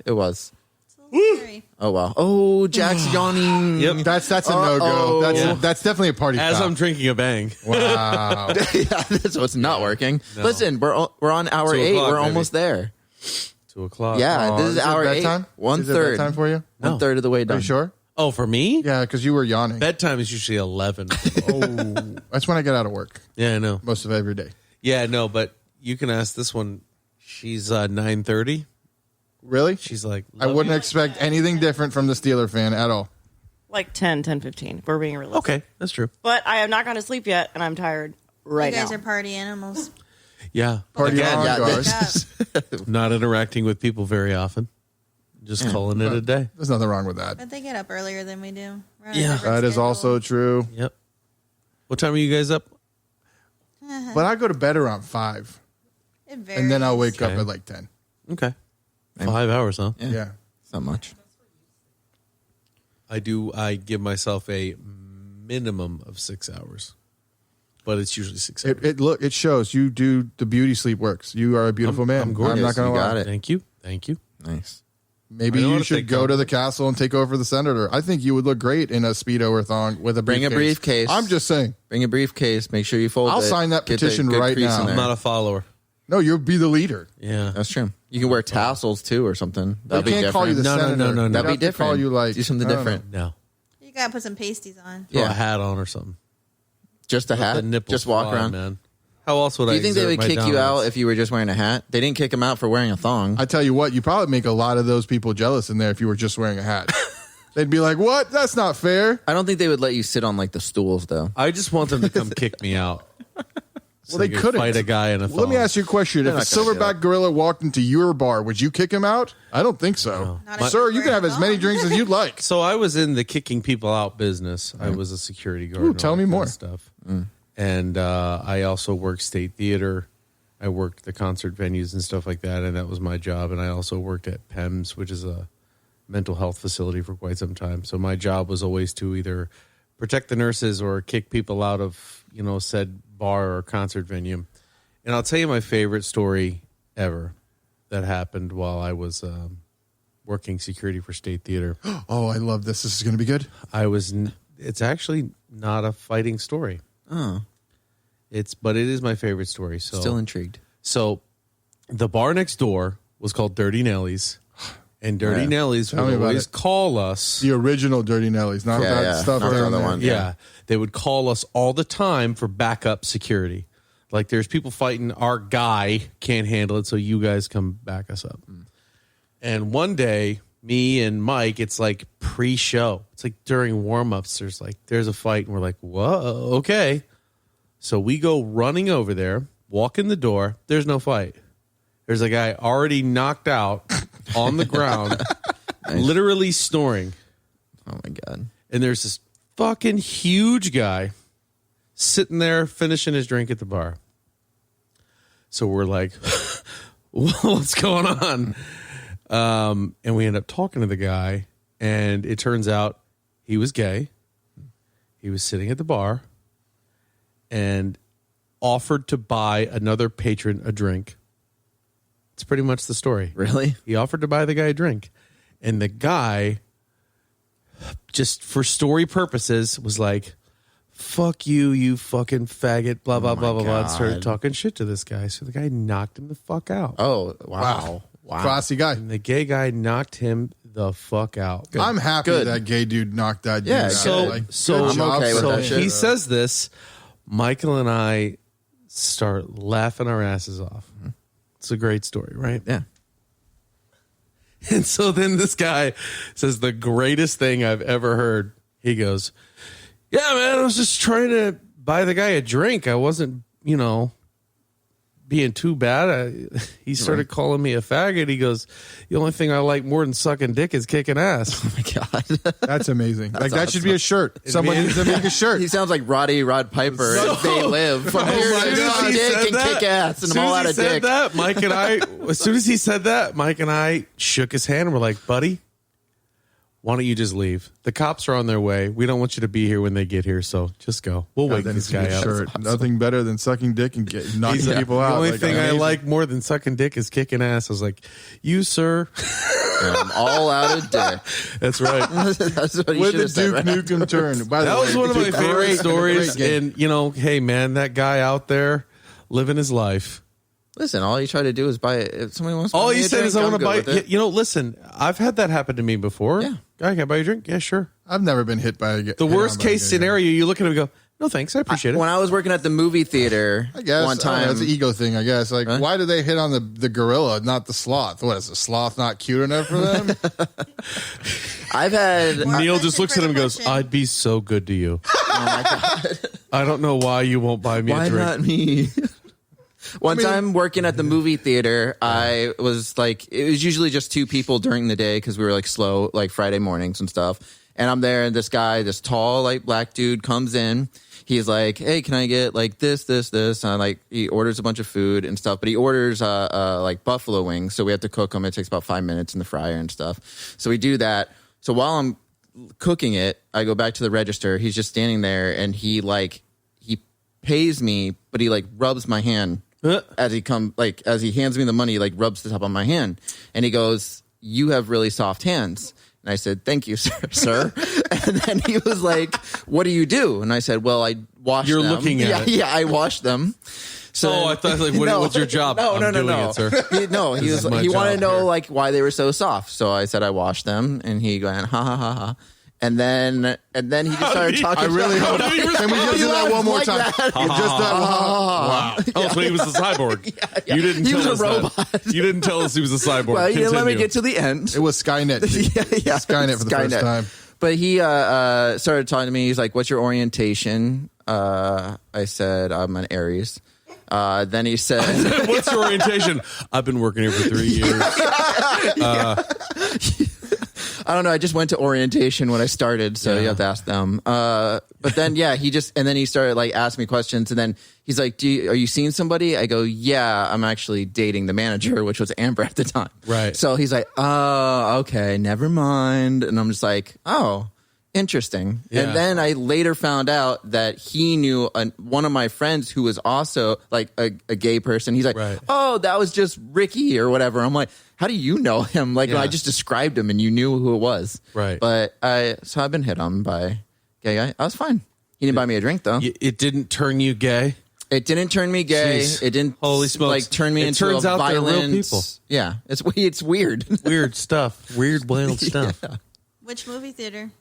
it was. It's a little scary. Oh wow. Oh, Jack's yawning. Yep. That's a no go. Uh-oh. That's definitely a party As foul. I'm drinking a bang. Wow. Yeah, so it's not working. No. Listen, we're on hour 2 8. o'clock, We're baby. almost there. 2 o'clock. Yeah, this is it hour 8. bedtime? One Is it third. bedtime for you? No. 1/3 of the way Are done. you sure? Oh, for me? Yeah, because you were yawning. Bedtime is usually 11. Oh, that's when I get out of work Yeah, I know. most of every day. Yeah, no, but you can ask this one. She's 9:30. Really? She's like, I "Love wouldn't you." expect anything different from the Steeler fan at all. Like 10:15. We're being realistic. Okay, that's true. But I have not gone to sleep yet, and I'm tired right You guys now. are party animals. Yeah. Party Again, on, yeah, guys. not interacting with people very often. Just calling it a day. There's nothing wrong with that. But they get up earlier than we do. We're on a Yeah. different That is schedule. also true. Yep. What time are you guys up? But I go to bed around 5, It varies. and then I'll wake up Okay. at like 10. Okay. 5 hours, huh? Yeah. It's not much. I give myself a minimum of 6 hours. but it's usually 6:30. It shows you do the beauty sleep works. You are a beautiful man. I'm gorgeous. I'm not going to You lie. got it. Thank you. Nice. Maybe I know you what should they go call to it. the castle and take over the senator. I think you would look great in a Speedo or thong with a Bring a briefcase. I'm just saying. Bring a briefcase. Make sure you fold it. I'll sign that Get the petition good right crease now. in there. I'm not a follower. No, you'll be the leader. Yeah. That's true. You can wear tassels too or something. They That'd be can't call you the No, no, senator. no, no, no. They'd That'd be have to different. Call you like Do something I don't different. No. You gotta put some pasties on. Throw Yeah. a hat on or something. Just a Let the hat. nipples Just walk fly, around. man. How else would Do I you think they exert would my kick you out dominance? if you were just wearing a hat? They didn't kick him out for wearing a thong. I tell you what, you probably make a lot of those people jealous in there if you were just wearing a hat. They'd be like, "What? That's not fair." I don't think they would let you sit on like the stools though. I just want them to come kick me out. So Well, they could couldn't fight a guy in a thong. Let me ask you a question: If a not gonna do silverback gorilla walked into your bar, would you kick him out? I don't think so, Not if sir. you're You can have wearing as many thongs. drinks as you'd like. So I was in the kicking people out business. I was a security guard. Ooh, and tell all me that kind more. of stuff. And I also worked state theater. I worked the concert venues and stuff like that, and that was my job. And I also worked at PEMS, which is a mental health facility, for quite some time. So my job was always to either protect the nurses or kick people out of, said bar or concert venue. And I'll tell you my favorite story ever that happened while I was working security for state theater. Oh, I love this. This is going to be good. It's actually not a fighting story. Oh, But it is my favorite story. So still intrigued. So the bar next door was called Dirty Nelly's, and Dirty Yeah. Nelly's Tell me would about always it. call us. The original Dirty Nellies, not Yeah, that yeah. stuff Not the down other there. one. Yeah, they would call us all the time for backup security. Like there's people fighting, our guy can't handle it, so you guys come back us up. And one day, me and Mike, it's like pre-show. It's like during warm-ups, there's a fight, and we're like, whoa, okay. So we go running over there, walk in the door. There's no fight. There's a guy already knocked out on the ground, literally snoring. Oh my god. And there's this fucking huge guy sitting there finishing his drink at the bar. So we're like, what's going on? And we end up talking to the guy, and it turns out he was gay. He was sitting at the bar and offered to buy another patron a drink. It's pretty much the story. Really? He offered to buy the guy a drink. And the guy, just for story purposes, was like, fuck you, you fucking faggot, blah, blah, blah, blah, blah, and started talking shit to this guy. So the guy knocked him the fuck out. Oh, wow. Classy guy. And the gay guy knocked him the fuck out. I'm happy Good. that gay dude knocked that dude Yeah, out. So, Like, so, good job okay with for so that shit. he says this. Michael and I start laughing our asses off. It's a great story, right? Yeah. And so then this guy says the greatest thing I've ever heard. He goes, yeah, man, I was just trying to buy the guy a drink. I wasn't, being too bad. He started calling me a faggot. He goes, the only thing I like more than sucking dick is kicking ass. Oh my god. That's amazing. Like that should be a shirt. Someone needs to make a shirt. He sounds like Rod Piper and They Live. From here my to God. dick He said and that. kick ass, and As I'm all soon out as of he said dick. that, Mike and I, as soon as he said that, Mike and I shook his hand and we're like, buddy, why don't you just leave? The cops are on their way. We don't want you to be here when they get here, so just go. We'll wake Then this it's a guy good out. shirt. Nothing better than sucking dick and knocking people out. The only Like, thing I amazing. like more than sucking dick is kicking ass. I was like, you, sir. And I'm all out of dick. That's right. That's what you With should the have said. Duke Right? Nukem turn. By the That way, was one of my it's a favorite great- stories. great game. And, hey, man, that guy out there living his life. Listen, all you try to do is buy it. If somebody wants to All buy me he a said drink, is, I I'm want to good buy. with it. Listen, I've had that happen to me before. Yeah. Guy, can I buy you a drink? Yeah, sure. I've never been hit by a The worst case scenario, you look at him and go, no, thanks. I appreciate it. When I was working at the movie theater I guess one time, it's an ego thing. I guess like Huh? why do they hit on the gorilla, not the sloth? What is the sloth not cute enough for them? I've had More Neil offensive just looks for at him the and goes, question. I'd be so good to you. oh my god, I don't know why you won't buy me why a drink. not me? One time working at the movie theater, I was like, it was usually just two people during the day because we were like slow, like Friday mornings and stuff. And I'm there, and this guy, this tall, like black dude, comes in. He's like, "Hey, can I get like this?" And he orders a bunch of food and stuff. But he orders like buffalo wings, so we have to cook them. It takes about 5 minutes in the fryer and stuff. So we do that. So while I'm cooking it, I go back to the register. He's just standing there, and he pays me, but he like rubs my hand as he hands me the money, he like rubs the top of my hand, and he goes, "You have really soft hands." And I said, "Thank you, sir." And then he was like, "What do you do?" And I said, "Well, I wash them." You're looking at it. Yeah, I wash them. So I thought like, what's your job? No. It, sir. He wanted to know like why they were so soft. So I said I washed them, and he went ha ha ha ha. And then he just started talking. I really hope. Can we just do that one more time? Just that. Wow. Oh, so he was a cyborg. Yeah. You didn't He tell was us a robot. that. You didn't tell us he was a cyborg. Well, he didn't let me Continue. get to the end. It was Skynet. yeah, Skynet for the first time. But he started talking to me. He's like, "What's your orientation?" I said, "I'm an Aries." Then he said, "What's your orientation?" "I've been working here for 3 years." I don't know. I just went to orientation when I started, so you have to ask them. But then, he started like asking me questions, and then he's like, "Are you seeing somebody?" I go, "Yeah, I'm actually dating the manager," which was Amber at the time. Right. So he's like, "Oh, okay, never mind." And I'm just like, "Oh, interesting." Yeah. And then I later found out that he knew one of my friends who was also like a gay person. He's like, Right. "Oh, that was just Ricky or whatever." I'm like, "How do you know him?" Like, Yeah. I just described him and you knew who it was. Right. But so I've been hit on by a gay guy. I was fine. He didn't buy me a drink though. It didn't turn you gay. It didn't turn me gay. Jeez. It didn't Holy smokes. like turn me It into turns a out they're real violent people. Yeah, it's weird. Weird stuff. Weird, wild stuff. Which movie theater?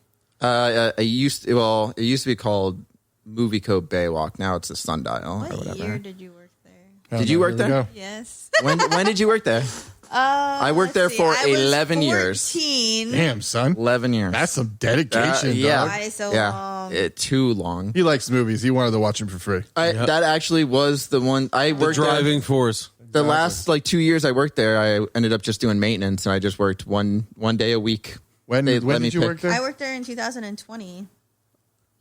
It used to be called Movie Code Baywalk. Now it's the Sundial or What whatever. year did you work there? Did you work there? Yes. When did you work there? I worked there for 11 years. 14. Damn, son. 11 years. That's some dedication, yeah. dog. Why so yeah. long? Too long. He likes movies. He wanted to watch them for free. That actually was the one I The worked there. driving force. The last like 2 years I worked there, I ended up just doing maintenance, and I just worked one day a week. When They let did me you pick. work there? I worked there in 2020.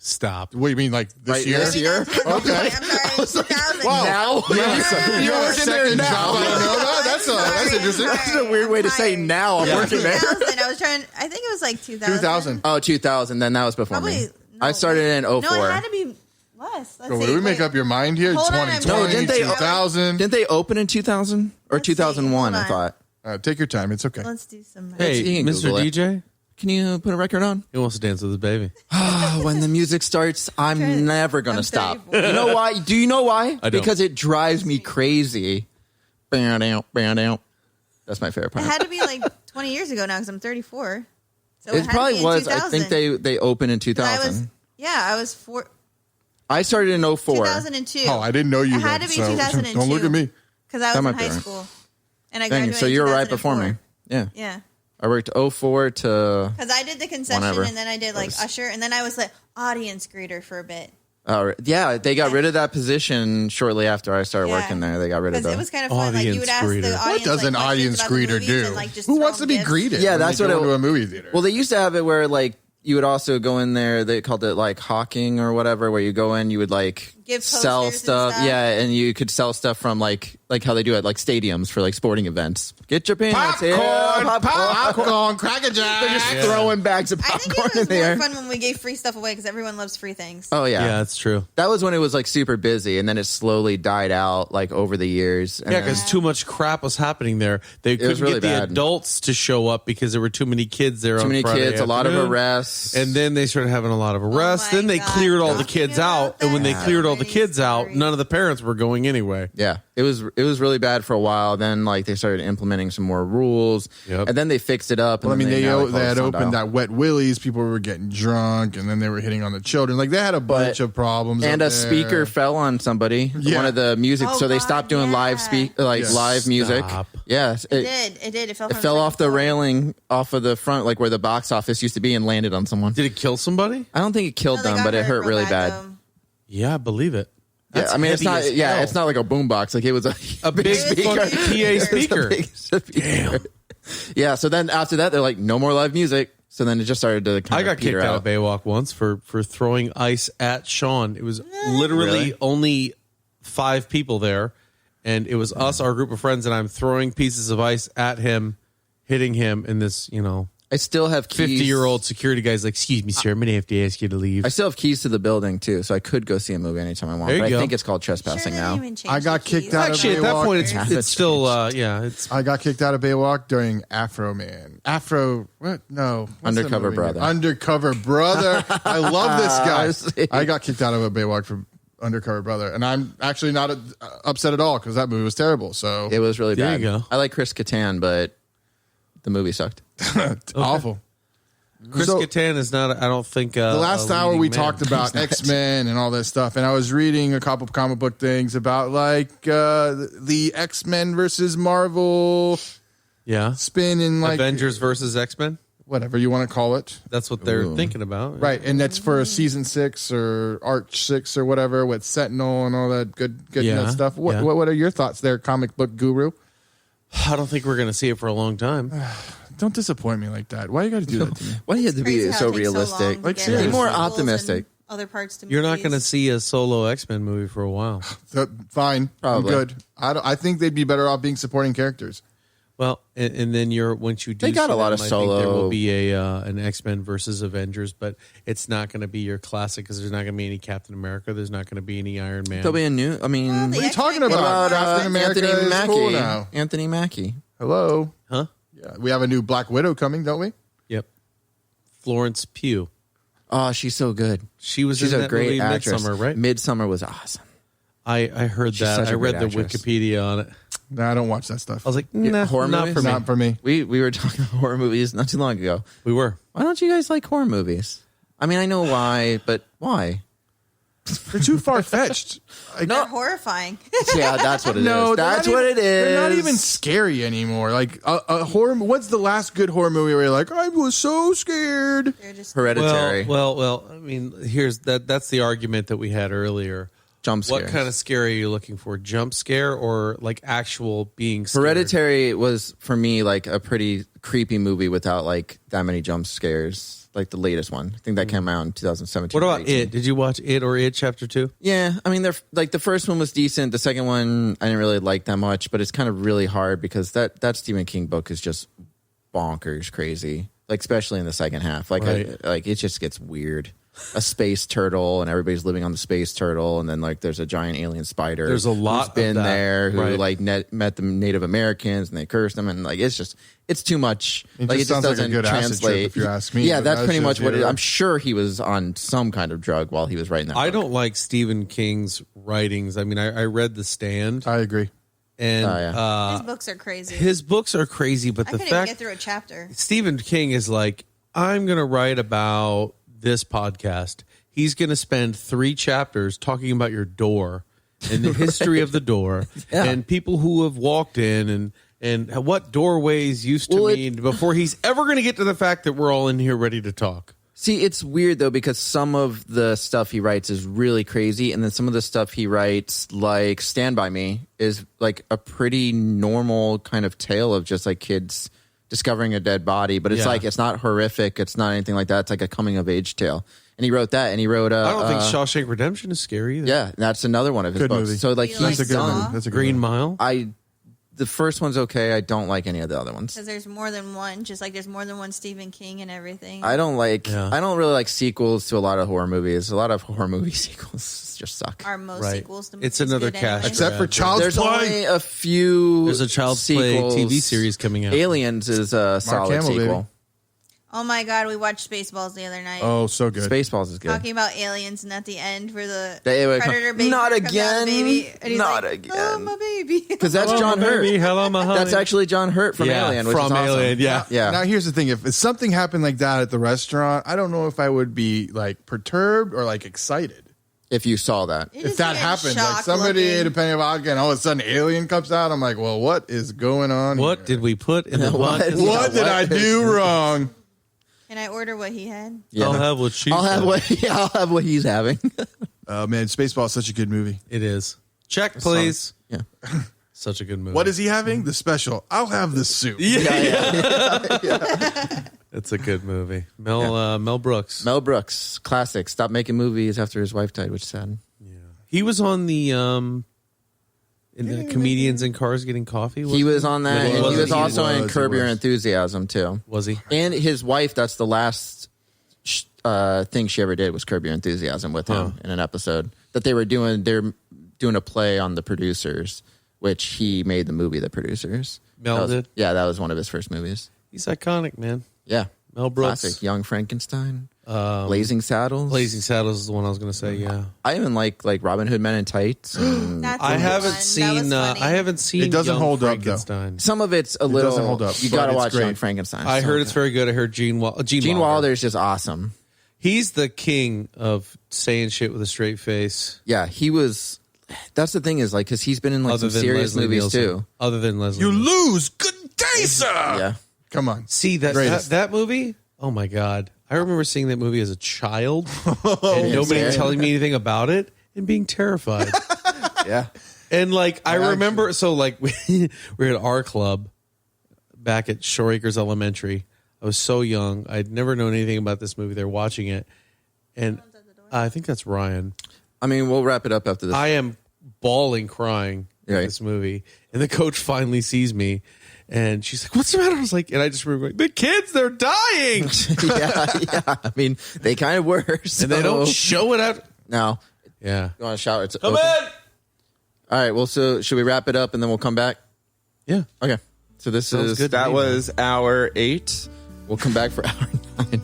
Stop. What do you mean, like this Right, year? this year? Okay. I'm sorry. 2000. Wow. Now? Yeah, You're a working there second now. job. I don't know that. That's Sorry, interesting. sorry. That's a weird way to say I'm now. I'm working there. 2000. I think it was like 2000. 2000. Oh, 2000. Then that was before me. Probably. I started in 04. No, it had to be less. Let's Bro, see. did we make Wait. up your mind here? Hold on, I'm 2020, No, didn't they- 2000. Didn't they open in 2000 or Let's see. 2001? Hold I thought. Take your time. It's okay. Let's do some. Hey, You can Mr. Google it. DJ, Can you put a record on? he wants to dance with his baby. When the music starts, I'm never gonna I'm stop. 34. You know why? Do you know why? I don't. Because it drives me crazy. Bam, down. That's my favorite It part. had to be like 20 years ago now because I'm 34. So It had probably to be in was. 2000. I think they opened in 2000. I was I started in 04. 2002. Oh, I didn't know you. It had then, to be so 2002. Don't look at me. Because I That was might in be high right. school. And I Dang, graduated so you were right 2004. before me. Yeah. Yeah. I worked 04 to. Because I did the concession Whenever. and then I did like usher and then I was like audience greeter for a bit. Yeah, they got rid of that position shortly after I started Yeah. working there. They got rid of Because that. it was kind of fun. Like you would ask Audience the greeter. audience. What does like, an questions audience about the greeter movies do? and, like, just Who throw wants to them be gifts. greeted? Yeah, when that's they what go it- to a movie theater. Well, they used to have it where like you would also go in there. They called it like hawking or whatever, where you go in, you would like Give sell posters and stuff. Yeah, and you could sell stuff from like how they do at like stadiums for like sporting events. Get your peanuts here, popcorn, Cracker Jack. They're just throwing bags of I think popcorn it in was there. more fun when we gave free stuff away because everyone loves free things. Oh Yeah, yeah. that's true. That was when it was like super busy, and then it slowly died out like over the years. And Yeah, then- because too much crap was happening there. They was couldn't really get the bad. adults to show up because there were too many kids there. too on many Friday kids, a lot of afternoon. arrests, And then they started having a lot of arrests. my Then they God. cleared all the Talking kids about out, and when they that cleared all the crazy kids out, story. none of the parents were going anyway. yeah, it was really bad for a while. Then like they started implementing some more rules, Yep. and then they fixed it up. And Well, I mean, then they now call it had opened Sundial. that Wet Willies. People were getting drunk, and then they were hitting on the children. Like they had a bunch of problems. And up a there. speaker fell on somebody. Yeah. One of the music, Oh, so they God, stopped doing live Yeah. live music. Stop. Yes, It did. It fell. It from fell the off the second floor. railing off of the front, like where the box office used to be, and landed on someone. Did it kill somebody? I don't think it killed No, they them, got but it hurt real really bad. though. Yeah, I believe it. Yeah, That's I mean, it's heavy not. as Yeah, hell. it's not like a boombox. Like it was a big speaker. fucking PA speaker. Damn. Yeah. So then after that, they're like, no more live music. So then it just started to kind I of got peter kicked out out. of Baywalk once for throwing ice at Sean. It was literally Really? only 5 people there, and it was us, our group of friends, and I'm throwing pieces of ice at him, hitting him in this, I still have keys. 50-year-old security guy's like, excuse me, sir, I'm going to have to ask you to leave. I still have keys to the building too, so I could go see a movie anytime I want. There you But go. I think it's called trespassing now. I got kicked out of Actually, at that Baywalk. point, it's still, it's I got kicked out of Baywalk during Afro Man. What? No. What's that Undercover movie? Brother. Undercover Brother. I love this See. guy. I got kicked out of a Baywalk for Undercover Brother, and I'm actually not upset at all because that movie was terrible. So It was really There bad. you go. I like Chris Kattan, but the movie sucked. awful. Chris So- Kattan is not, I don't think, The last a hour leading we man. talked about X-Men and all that stuff, and I was reading a couple of comic book things about like the X-Men versus Marvel Yeah. spin in like Avengers versus X-Men. whatever you want to call it. That's what they're thinking about. Right, and that's for season 6 or Arch 6 or whatever with Sentinel and all that good Yeah, nut stuff. What, yeah. what are your thoughts there, comic book guru? I don't think we're going to see it for a long time. Don't disappoint me like that. Why you got to do that to me? Why do you have to be Crazy how so it takes realistic? long to Like, get seriously. Be more sequels and optimistic. Other parts to You're not movies. going to see a solo X-Men movie for a while. So, fine, Probably. I'm good. I think they'd be better off being supporting characters. Well, and then once you do, They got see a lot them, of I think there solo- will be an X-Men versus Avengers, but it's not going to be your classic because there's not going to be any Captain America. There's not going to be any Iron Man. There'll be a new. I mean, Well, the What are you talking X-Men about? What Captain America Anthony is Mackie? cool now. Anthony Mackie. Hello. Huh? Yeah, we have a new Black Widow coming, don't we? Yep. Florence Pugh. Oh, she's so good. She's She's in a that great movie actress. Midsommar, right? Midsommar was awesome. I heard She's that. such a I read great the actress. Wikipedia on it. Nah, I don't watch that stuff. I was like, nah, horror not movies? for me. Not for me. We were talking about horror movies not too long ago. We were. Why don't you guys like horror movies? I mean, I know why, but why? They're too far fetched. They're horrifying. Yeah, that's what it is. No, That's they're not what even- it is. They're not even scary anymore. Like a horror. What's the last good horror movie where you're like, I was so scared? They're just Hereditary. Well. I mean, here's that's the argument that we had earlier. Jump What scares. kind of scare are you looking for? Jump scare or like actual being scared? Hereditary was for me like a pretty creepy movie without like that many jump scares. Like the latest one, I think that came out in 2017. What about 18. It? Did you watch It or It Chapter 2? Yeah, I mean, they're like the first one was decent. The second one I didn't really like that much, but it's kind of really hard because that Stephen King book is just bonkers crazy. Like especially in the second half, like Right. like it just gets weird. A space turtle, and everybody's living on the space turtle, and then like there's a giant alien spider. There's a lot who's been of that, there who right. like met the Native Americans, and they cursed them, and like it's too much. It Like just sounds like a doesn't good acid translate. trip, if you ask me, Yeah, but that's that's pretty just much what it is. your- I'm sure he was on some kind of drug while he was writing that. I book. don't like Stephen King's writings. I mean, I read The Stand, I agree. and Oh, yeah. his books are crazy. his books are crazy, but I the couldn't even fact get through a chapter. Stephen King is like, I'm going to write about this podcast. He's going to spend 3 chapters talking about your door and the history of the door Yeah. and people who have walked in and what doorways used to Well, mean before he's ever going to get to the fact that we're all in here ready to talk. See, it's weird though because some of the stuff he writes is really crazy, and then some of the stuff he writes, like Stand By Me, is like a pretty normal kind of tale of just like kids discovering a dead body. But it's Yeah. like it's not horrific, it's not anything like that. It's like a coming of age tale. And he wrote that, and he wrote. I don't think Shawshank Redemption is scary either. Yeah, that's another one of his Good books. movie. So like You like he's That's a good Saw? movie. That's a good Green movie. Mile. the first one's okay. I don't like any of the other ones. Because there's more than one, just like there's more than one Stephen King and everything. I don't Yeah. really like sequels to a lot of horror movies. A lot of horror movie sequels just suck. Are most Right. sequels to It's movies another good cash anyway? Except for grab. Child's There's Play. only a few. There's a Child's Play sequels. TV series coming out. Aliens is a solid Hamill, sequel. baby. Oh my god, we watched Spaceballs the other night. Oh, so good. Spaceballs is good. Talking about aliens, and at the end, where the Wait, predator baby not comes out again. the baby, and he's Not like, again. "Oh, my baby." Because that's Hello, John my Hurt. baby. Hello, my honey. That's actually John Hurt from Yeah, Alien, which from is awesome. Alien, yeah. Yeah. Now here's the thing: if something happened like that at the restaurant, I don't know if I would be like perturbed or like excited. If you saw that. You If just that get happened, like shocked somebody looking. ate a penny of vodka and all of a sudden Alien comes out, I'm like, well, what is going on? What here? did we put in the What? what? What did I do wrong? Can I order what he had? Yeah. I'll have what she I'll have said. I'll have what he's having. Oh man, Spaceball is such a good movie. It is. Check, please. Yeah. Such a good movie. What is he having? The special. I'll have the soup. It's a good movie. Mel Brooks. Mel Brooks, classic. Stopped making movies after his wife died, which is sad. He was on the comedians in cars getting coffee? He was on that. And he was also in was, Curb he Your was. Enthusiasm too. Was he? And his wife. That's the last thing she ever did was Curb Your Enthusiasm with him in an episode that they were doing. They're doing a play on The Producers, which he made the movie The Producers. Mel did? Yeah, that was one of his first movies. He's iconic, man. Yeah, Mel Brooks. classic. Young Frankenstein, Blazing Saddles. Blazing Saddles is the one I was going to say. Yeah, I even like Robin Hood Men in Tights. And That's a I good haven't one. seen. That was funny. I haven't seen. It doesn't Young hold up, though. Frankenstein. some of it's a little. doesn't hold up, You but got to it's watch great. Young Frankenstein. I heard So it's very good. I heard Gene Wilder. Gene Wilder is just awesome. He's the king of saying shit with a straight face. Yeah, he was. That's the thing is because he's been in some serious Leslie movies Nielsen. too. Other than Leslie. You Nielsen. lose. Good day, sir. Yeah. Come on. See that Greatest. that movie? Oh my god! I remember seeing that movie as a child and nobody yeah. telling me anything about it and being terrified. Yeah. And I remember, so we were at our club back at Shore Acres Elementary. I was so young; I'd never known anything about this movie. They're watching it, and I think that's Ryan. I mean, we'll wrap it up after this. I am bawling, crying at Right. this movie, and the coach finally sees me. And she's like, "What's the matter?" I was like, and I just remember going, "The kids, they're dying," yeah. I mean, they kind of were. So. and they don't show it out. No. Yeah, You want to shower? It's come open. in. All right. Well, so should we wrap it up and then we'll come back? Yeah, Okay. So this Sounds is good to that me, was hour 8. We'll come back for hour 9.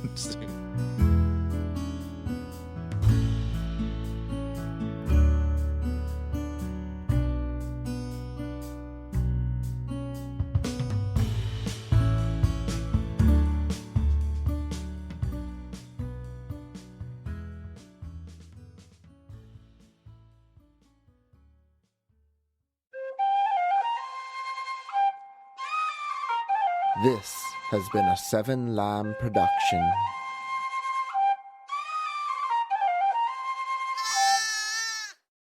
This has been a 7 Lamb production.